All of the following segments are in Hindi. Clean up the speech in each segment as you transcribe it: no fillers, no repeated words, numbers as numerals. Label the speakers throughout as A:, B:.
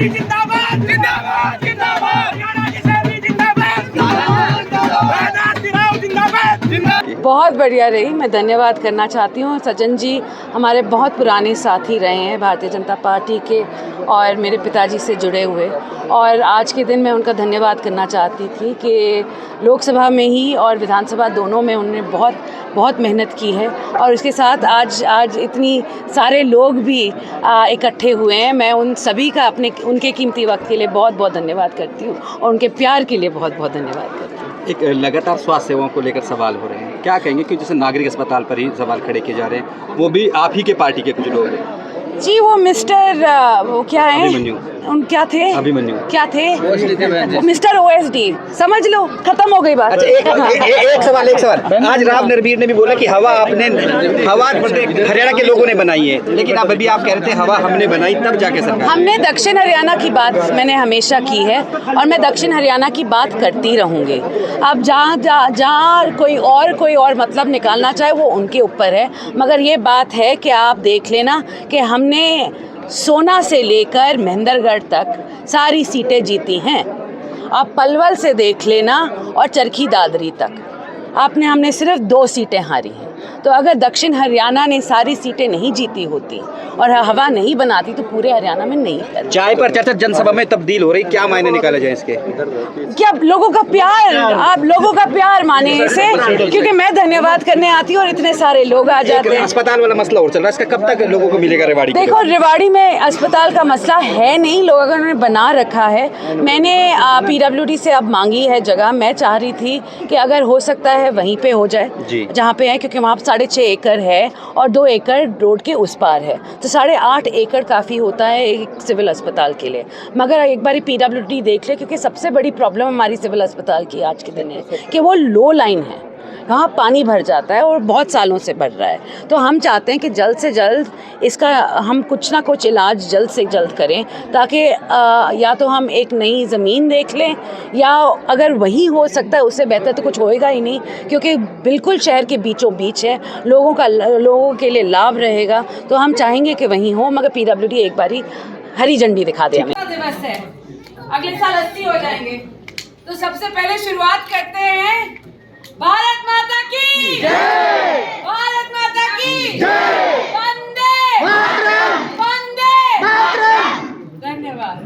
A: जिंदाबाद जिंदाबाद जिंदाबाद जिंदाबाद।
B: बहुत बढ़िया रही। मैं धन्यवाद करना चाहती हूँ। सज्जन जी हमारे बहुत पुराने साथी रहे हैं भारतीय जनता पार्टी के और मेरे पिताजी से जुड़े हुए, और आज के दिन मैं उनका धन्यवाद करना चाहती थी कि लोकसभा में ही और विधानसभा दोनों में उन्होंने बहुत मेहनत की है, और उसके साथ आज इतनी सारे लोग भी इकट्ठे हुए हैं। मैं उन सभी का उनके कीमती वक्त के लिए बहुत धन्यवाद करती हूँ और उनके प्यार के लिए बहुत धन्यवाद करती हूँ।
C: एक लगातार स्वास्थ्य सेवाओं को लेकर सवाल हो रहे हैं, क्या कहेंगे कि जैसे नागरिक अस्पताल पर ही सवाल खड़े किए जा रहे हैं, वो भी आप ही के पार्टी के कुछ लोग हैं?
B: जी वो मिस्टर वो क्या है, उन क्या थे,
C: अभिमन्यु
B: क्या थे, मिस्टर OSD, समझ लो खत्म हो गई बात।
C: अच्छा, एक सवाल। आज राव नरवीर ने भी बोला कि हवा हरियाणा के लोगों ने बनाई है, लेकिन अब अभी आप कह रहे थे हवा हमने बनाई तब जाके सरकार।
B: हमने दक्षिण हरियाणा की बात मैंने हमेशा की है और मैं दक्षिण हरियाणा की बात करती रहूँगी। अब जहाँ कोई और मतलब निकालना चाहे वो उनके ऊपर है, मगर ये बात है कि आप देख लेना कि हमने सोना से लेकर महेंद्रगढ़ तक सारी सीटें जीती हैं। आप पलवल से देख लेना और चरखी दादरी तक हमने सिर्फ 2 सीटें हारी हैं। तो अगर दक्षिण हरियाणा ने सारी सीटें नहीं जीती होती और हवा नहीं बनाती तो पूरे हरियाणा में नहीं करती।
C: चाय पर चर्चा जनसभा में तब्दील हो रही, क्या मायने निकाले जाए इसके?
B: क्या लोगों का प्यार, आप लोगों का प्यार माने इसे, क्योंकि मैं धन्यवाद करने आती हूँ और इतने सारे लोग आ जाते हैं।
C: अस्पताल वाला मसला और चल रहा है, इसका कब तक लोगों को मिलेगा? रेवाड़ी
B: देखो, रेवाड़ी में अस्पताल का मसला है नहीं, लोगों ने बना रखा है। मैंने PWD से अब मांगी है जगह। मैं चाह रही थी कि अगर हो सकता है वहीं पे हो जाए जहाँ पे है, क्योंकि वहाँ 6.5 एकड़ है और 2 एकड़ रोड के उस पार है, तो 8.5 एकड़ काफ़ी होता है एक सिविल अस्पताल के लिए। मगर एक बारी PWD देख ले, क्योंकि सबसे बड़ी प्रॉब्लम हमारी सिविल अस्पताल की आज के दिन है कि वो लो लाइन है, वहाँ पानी भर जाता है और बहुत सालों से बढ़ रहा है। तो हम चाहते हैं कि जल्द से जल्द इसका हम कुछ ना कुछ इलाज जल्द से जल्द करें, ताकि या तो हम एक नई ज़मीन देख लें, या अगर वही हो सकता है उससे बेहतर तो कुछ होएगा ही नहीं, क्योंकि बिल्कुल शहर के बीचों बीच है, लोगों के लिए लाभ रहेगा। तो हम चाहेंगे कि वहीं हो, मगर PWD एक बारी हरी झंडी दिखा दे हमें।
D: दिवस है, अगले साल 80 हो जाएंगे, तो सबसे पहले शुरुआत करते हैं भारत माता की जय, भारत माता की जय, वंदे मातरम, वंदे मातरम। धन्यवाद।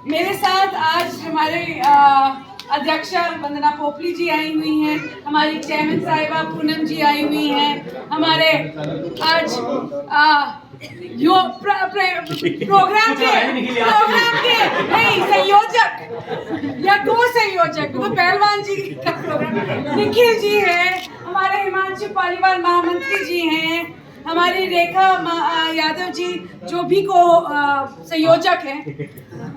D: मेरे साथ आज हमारे अध्यक्षा वंदना पोपली जी आई हुई हैं, हमारी चेयरमैन साहिबा पूनम जी आई हुई हैं, हमारे आज प्रोग्राम के नहीं संयोजक या को-संयोजक तो पहलवान जी का प्रोग्राम निखिल जी हैं, हमारे हिमांशु पालीवाल महामंत्री जी हैं, हमारी रेखा यादव जी जो भी को संयोजक हैं,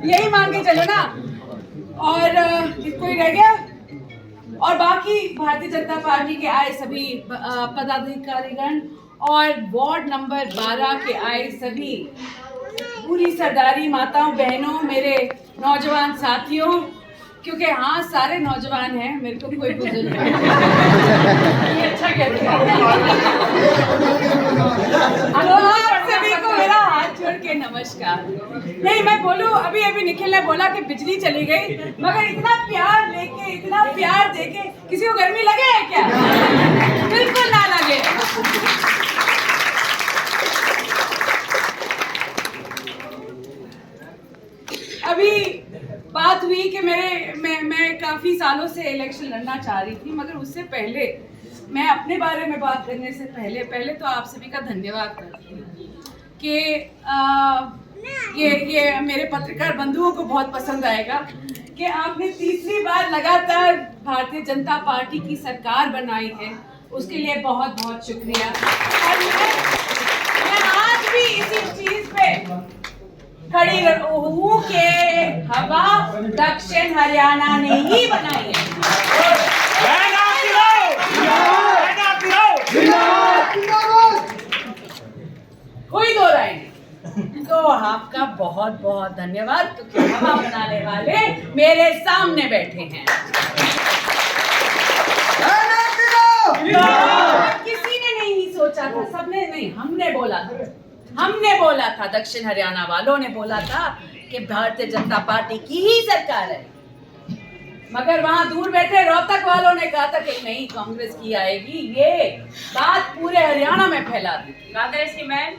D: यही मान के चलो ना। और कोई रह गया? और बाकी भारतीय जनता पार्टी के आए सभी पदाधिकारीगण और वार्ड नंबर 12 के आए सभी पूरी सरदारी माताओं बहनों, मेरे नौजवान साथियों, क्योंकि हाँ सारे नौजवान हैं, मेरे को कोई बुजुर्ग नहीं ये अच्छा कहते आप सभी को मेरा हाथ जोड़ के नमस्कार। नहीं मैं बोलूं, अभी निखिल ने बोला कि बिजली चली गई, मगर इतना प्यार लेके, इतना प्यार देके किसी को गर्मी लगे है क्या? बिल्कुल ना लगे। अभी बात हुई कि मैं काफ़ी सालों से इलेक्शन लड़ना चाह रही थी, मगर उससे पहले मैं अपने बारे में बात करने से पहले तो आप सभी का धन्यवाद करती हूँ कि ये मेरे पत्रकार बंधुओं को बहुत पसंद आएगा कि आपने तीसरी बार लगातार भारतीय जनता पार्टी की सरकार बनाई है, उसके लिए बहुत बहुत शुक्रिया। और मैं आज भी इसी चीज़ पे खड़ी हूँ कि हवा दक्षिण हरियाणा ने ही बनाई है। कोई दो राय नहीं। तो आपका बहुत बहुत धन्यवाद, क्योंकि हवा बनाने वाले मेरे सामने बैठे हैं। किसी ने नहीं सोचा था, सबने नहीं, हमने बोला था
B: हमने बोला था, दक्षिण हरियाणा वालों ने बोला था कि भारतीय जनता पार्टी की ही सरकार है, मगर वहां दूर बैठे रोहतक वालों ने कहा था कि नहीं कांग्रेस की आएगी। ये बात पूरे हरियाणा में फैला दी। कांग्रेस की मैन,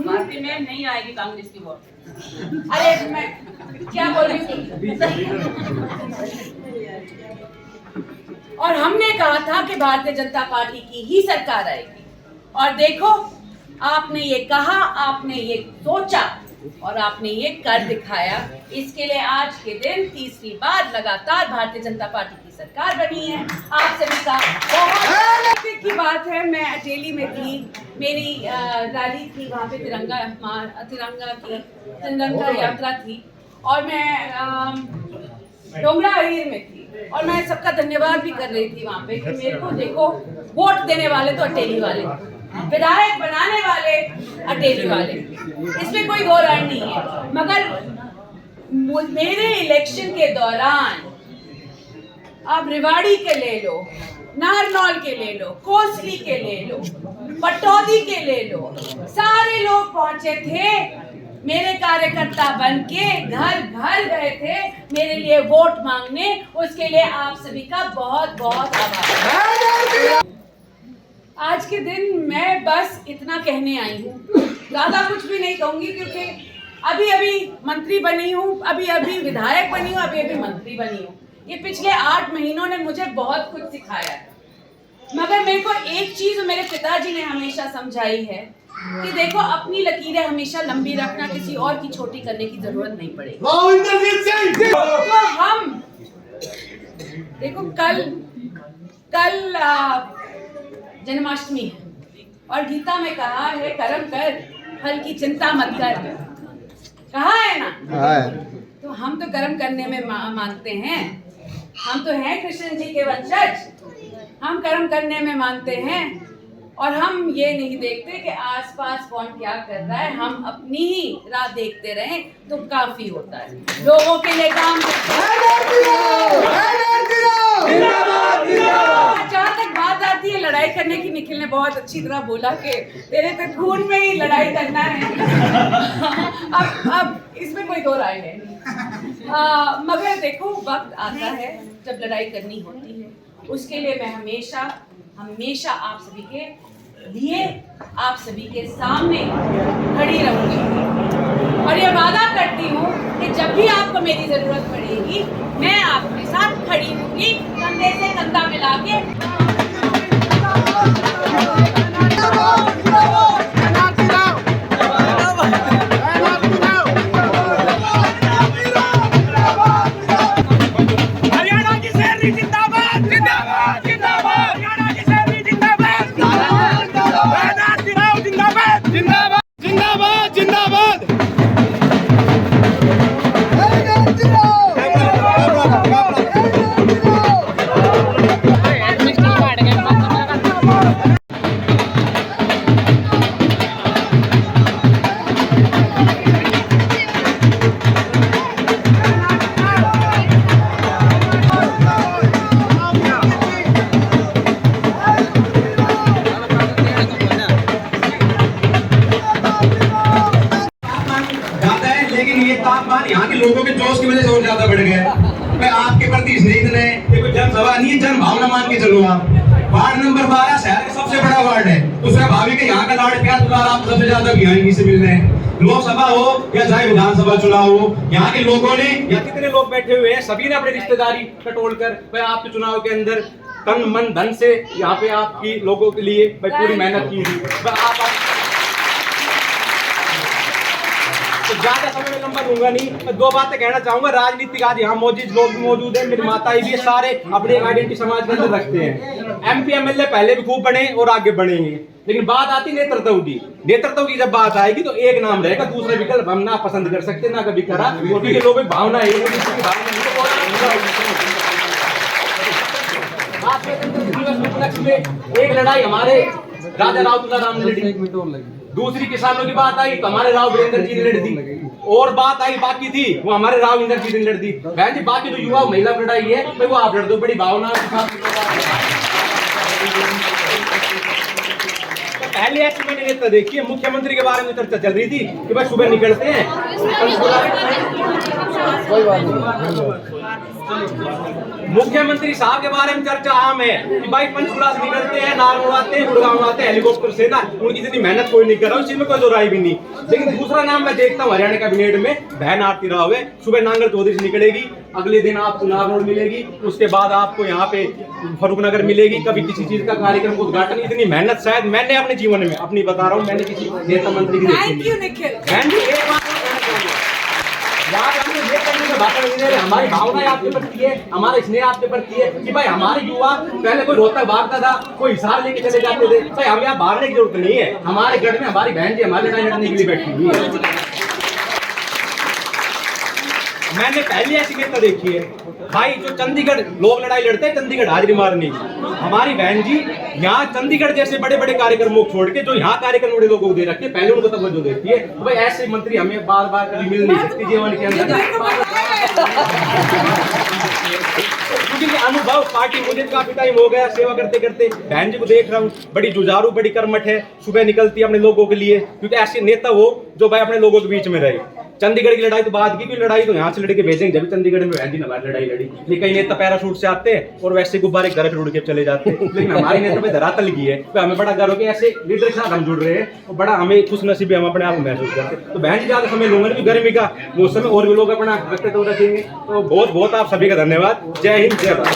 B: भारतीय मैन नहीं आएगी कांग्रेस की वोट। अरे मैं क्या बोल रही हूँ? और हमने कहा था कि भारतीय जनता पार्टी की ही सरकार आएगी, और देखो आपने ये कहा, आपने ये सोचा और आपने ये कर दिखाया। इसके लिए आज के दिन तीसरी बार लगातार भारतीय जनता पार्टी की सरकार बनी है। आप सभी का बहुत की बात है। मैं अटेली में थी, मेरी रैली थी, वहाँ पे तिरंगा यात्रा थी, और मैं डोंगरा अहीर में थी, और मैं सबका धन्यवाद भी कर रही थी वहाँ पे कि मेरे को देखो वोट देने वाले तो अटेली वाले, विधायक बनाने वाले अटेली वाले, इसमें कोई दो राय नहीं है। मगर मेरे इलेक्शन के दौरान आप रेवाड़ी के ले लो, नारनौल के ले लो, कोसली के ले लो, पटौदी के ले लो, सारे लोग पहुंचे थे मेरे कार्यकर्ता बन के, घर घर गए थे मेरे लिए वोट मांगने। उसके लिए आप सभी का बहुत बहुत आभार। आज के दिन मैं बस इतना कहने आई हूँ, ज्यादा कुछ भी नहीं कहूंगी, क्योंकि अभी अभी मंत्री बनी हूँ, अभी अभी विधायक बनी हूँ, अभी अभी मंत्री बनी हूँ। ये पिछले 8 महीनों ने मुझे बहुत कुछ सिखाया है, मगर मेरे को एक चीज मेरे पिताजी ने हमेशा समझाई है कि देखो अपनी लकीरें हमेशा लंबी रखना, किसी और की छोटी करने की जरूरत नहीं पड़ेगी। तो हम देखो कल जन्माष्टमी है, और गीता में कहा है कर्म कर फल की चिंता मत कर, कहा है ना? तो हम तो कर्म करने में मानते हैं, हम तो हैं कृष्ण जी के वंशज, हम कर्म करने में मानते हैं, और हम ये नहीं देखते कि आसपास कौन क्या कर रहा है, हम अपनी ही राह देखते रहें तो काफी होता है। लोगों के लिए काम करते जहाँ तक बात आती है लड़ाई करने की, निखिल ने बहुत अच्छी तरह बोला कि तेरे तो खून में ही लड़ाई करना है। अब इसमें कोई दो राय है नहीं, मगर देखो वक्त आता है जब लड़ाई करनी होती है, उसके लिए मैं हमेशा आप सभी के लिए, आप सभी के सामने खड़ी रहूंगी, और ये वादा करती हूँ कि जब भी आपको मेरी जरूरत पड़ेगी मैं आपके साथ खड़ी रहूंगी, कंधे से कंधा मिला के।
A: हरियाणा की शेरनी जिंदाबाद जिंदाबाद जिंदाबाद, हरियाणा की शेरनी जिंदाबाद जिंदाबाद जिंदाबाद जिंदाबाद जिंदाबाद।
E: तापमान यहाँ के लोगों के जोश की वजह से और ज्यादा बढ़ गया। मैं आपके प्रति स्नेहित है, ये कोई जनसभा नहीं है, जन भावना मान के चलो। आप वार्ड नंबर 12 शहर का सबसे बड़ा वार्ड है, उसमें भाभी के यहाँ का लाड़ प्यार दुलार आप सबसे ज्यादा भिखारी से मिल रहे हैं। लोकसभा हो या चाहे विधानसभा चुनाव हो, यहाँ के लोगों ने या कितने लोग बैठे हुए हैं, सभी ने अपनी रिश्तेदारी टटोल कर भाई आपके चुनाव के अंदर तन मन धन से यहाँ पे आपकी लोगों के लिए भाई पूरी मेहनत की थी। तो ज्यादा समय में लंबा दूंगा नहीं, मैं 2 बातें कहना चाहूंगा। राजनीतिक आज यहाँ मौजूद लोग मौजूद हैं, मेरी माता भी सारे अपने आइडेंटिटी समाज के अंदर रखते हैं। MP MLA पहले भी खूब बने और आगे बढ़ेंगे, लेकिन बात आती नेतृत्व की जब बात आएगी तो एक नाम रहेगा, दूसरे विकल्प हम ना पसंद कर सकते ना कभी करा, क्योंकि लोगों की भावना है। एक लड़ाई हमारे राजा राव तुलाराम ने लड़ी, दूसरी किसानों की बात आई तो हमारे राव वीरेंद्र जी ने लड़ दी, और बात आई बाकी थी वो हमारे राव इंद्र जी ने लड़ दी। बहन जी बाकी तो युवा महिला लड़ाई है, भाई वो आप लड़ दो, बड़ी भावना के साथ। पहले ऐसी मैंने नेता देखी है, मुख्यमंत्री के बारे में चर्चा चल रही थी कि भाई सुबह निकलते हैं मुख्यमंत्री साहब के बारे में चर्चा आम है कि भाई पंचकुला से निकलते हैं, नागौर आते हैं, गुड़गांव आते हैं हेलीकॉप्टर से ना, उनकी इतनी मेहनत कोई नहीं कर रहा, इसी में कोई दो राय भी नहीं। लेकिन दूसरा नाम मैं देखता हूँ हरियाणा कैबिनेट में बहन आरती राव है, सुबह नांगल चौधरी से निकलेगी, अगले दिन आपको नागौर मिलेगी, उसके बाद आपको यहाँ पे फरूखनगर मिलेगी, कभी किसी चीज का कार्यक्रम को उद्घाटन। इतनी मेहनत शायद मैंने अपने जीवन में अपनी बता रहा हूँ, मैंने किसी नेता मंत्री की
D: थैंक यू निखिल।
E: हमारी भावना आपके प्रति है, हमारा स्नेह आपके प्रति है कि भाई हमारे युवा पहले कोई रोहतक भागता था, कोई हिसार लेके चले जाते थे, भाई हमें यहाँ भागने की जरूरत नहीं है। हमारे गढ़ में हमारी बहन जी हमारे लड़ाई लड़ने के लिए बैठी हुई है। मैंने पहले ऐसी नेता देखी है भाई, जो चंडीगढ़ लोग लड़ाई लड़ते हैं, चंडीगढ़ हाजिरी मारने की, हमारी बहन जी यहाँ चंडीगढ़ जैसे बड़े बड़े कार्यक्रमों को छोड़ के जो यहाँ कार्यक्रम बड़े लोगों को दे रखते हैं, पहले उनको तवज्जो देती है। तो भाई ऐसे मंत्री हमें बार बार कभी मिल नहीं सकती जीवन के अंदर, क्योंकि अनुभव पार्टी मुझे काफी टाइम हो गया सेवा करते करते, बहन जी को देख रहा हूँ, बड़ी जुझारू, बड़ी कर्मठ है, सुबह निकलती है अपने लोगों के लिए, क्योंकि ऐसे नेता हो जो भाई अपने लोगों के बीच में रहे। चंडीगढ़ की लड़ाई तो बात की, लड़ाई तो यहाँ से लड़के भेजेंगे जब चंडीगढ़ में बहन जी हमारी लड़ाई लड़ी। लेकिन कई नेता पैराशूट से आते हैं और वैसे गुब्बारे घर पे उड़ के चले जाते हैं, लेकिन हमारी नेता पे धरातल की है, तो हमें बड़ा गर्व हो कि ऐसे लीडर के साथ हम जुड़ रहे हैं और बड़ा हमें खुश नसीबी हम अपने आप को महसूस करते हैं। तो बहन जी ज्यादा समय लूंगा भी, गर्मी का मौसम में और भी लोग अपना व्यक्तित्व रखेंगे। तो बहुत बहुत आप सभी का धन्यवाद। जय हिंद, जय भारत।